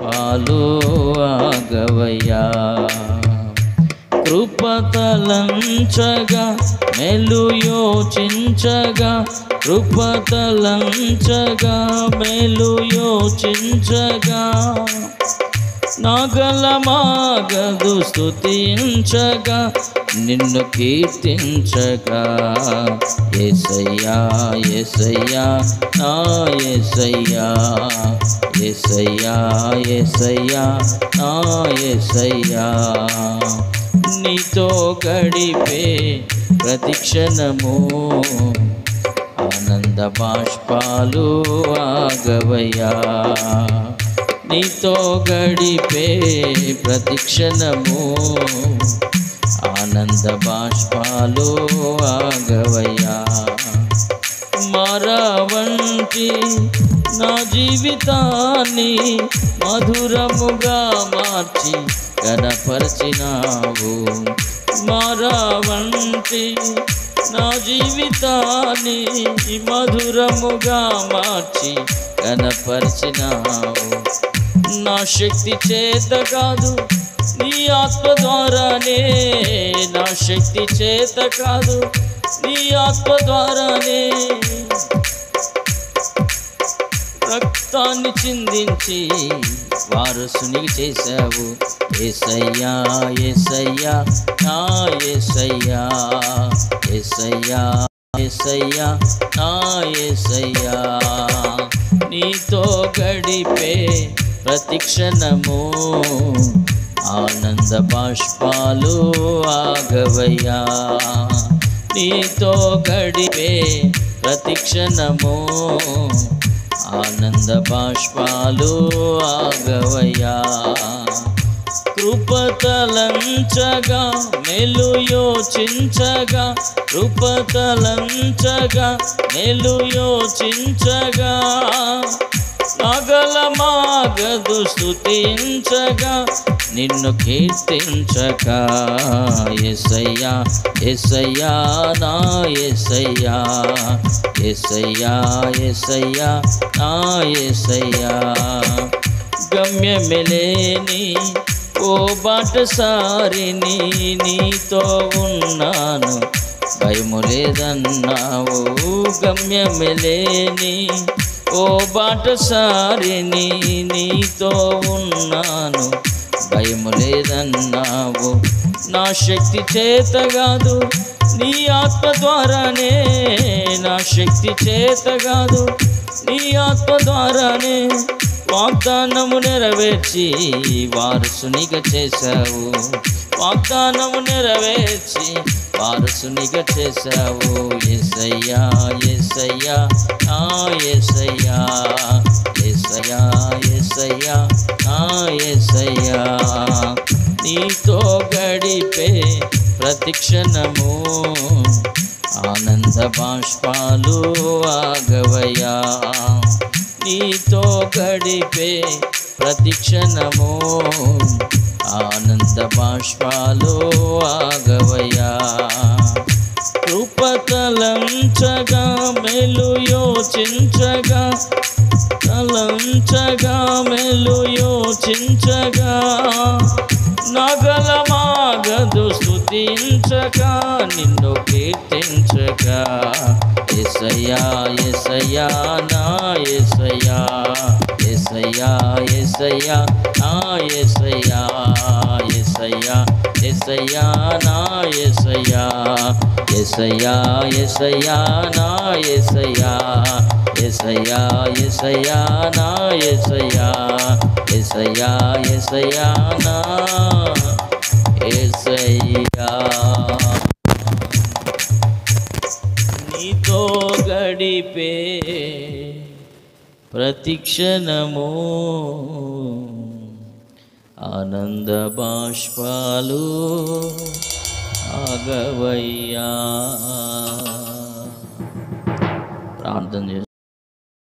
పాలు ఆగవయ్యా. కృపతలంచగా మేలు యోచించగా, కృపతలంచగా మేలు యోచించగా, నాగలమాగదు స్తుతించగా, నిన్ను కీర్తించగా. యేసయ్యా యేసయ్యా నా యేసయ్యా, యేసయ్యా యేసయ్యా నా యేసయ్యా. నీతో గడిపే ప్రతిక్షణము ఆనంద బాష్పాలు ఆగవయ్యా. నీతో గడిపే ప్రతిక్షణము ఆనంద బాష్పాలు ఆగవయ్యా. మరవంటి నా జీవితాన్ని మధురముగా మార్చి గణపరచినావు. మరవంటి నా జీవితాన్ని మధురముగా మార్చి గణపరచినావు. నా శక్తి చేత కాదు నీ ఆత్మ ద్వారానే, నా శక్తి చేత కాదు నీ ఆత్మ ద్వారానే రక్తాన్ని చిందించి వారసునికి చేశావు. యేసయ్యా యేసయ్యా నా యేసయ్యా, యేసయ్యా యేసయ్యా నా యేసయ్యా. నీతో గడిపే ప్రతిక్షణము ఆనంద బాష్పాలు ఆగవయ్యా. నీతో గడిపే ప్రతిక్షణము ఆనంద బాష్పాలు ఆగవయ్యా. కృపతలంచగా మేలు యోచించగా, కృపతలంచగా మేలు యోచించగా, నాగలమాగదు స్తుతించగా, నిన్ను కీర్తించగా. యేసయ్యా యేసయ్యా నా యేసయ్యా, యేసయ్యా యేసయ్యా నా యేసయ్యా. గమ్యమిలేని ఓ బాటసారిని నీతో ఉన్నాను భయము లేదన్నావు. గమ్యమిలేని ఓ బాటసారిని నీతో ఉన్నాను భయము లేదన్నావు. నా శక్తి చేత కాదు నీ ఆత్మ ద్వారానే, నా శక్తి చేత కాదు నీ ఆత్మ ద్వారానే వాగ్దానము నెరవేర్చి వారసునిగా చేశావు. వాగ్దానము నెరవేర్చి వారసునిగా చేశావు. యేసయ్యా యేసయ్యా నా యేసయ్యా, యేసయ్యా యేసయ్యా నా యేసయ్యా. నీతో గడిపే ప్రతిక్షణము ఆనంద బాష్పాలు ఆగవయ్యా. నీతో గడిపే ప్రతిక్షణము ఆనంద బాష్పాలు ఆగవయ్యా. కృపతలంచగా మేలు యోచించగా, తలంచగా మేలు యోచించగా, నగలమాగదు స్తుతించగా, నిన్ను కీర్తించగా. యేసయ్యా యేసయ్యా నా యేసయ్యా, యేసయ్యా యేసయ్యా నా యేసయ్యా, యేసయ్యా యేసయ్యా నా యేసయ్యా, యేసయ్యా యేసయ్యా నా యేసయ్యా, యేసయ్యా యేసయ్యా నా యేసయ్యా, యేసయ్యా యేసయ్యా నా యేసయ్యా. నీతో గడిపే ప్రతిక్షణము ఆనంద బాష్పాలు ఆగవయ్యా. ప్రార్థన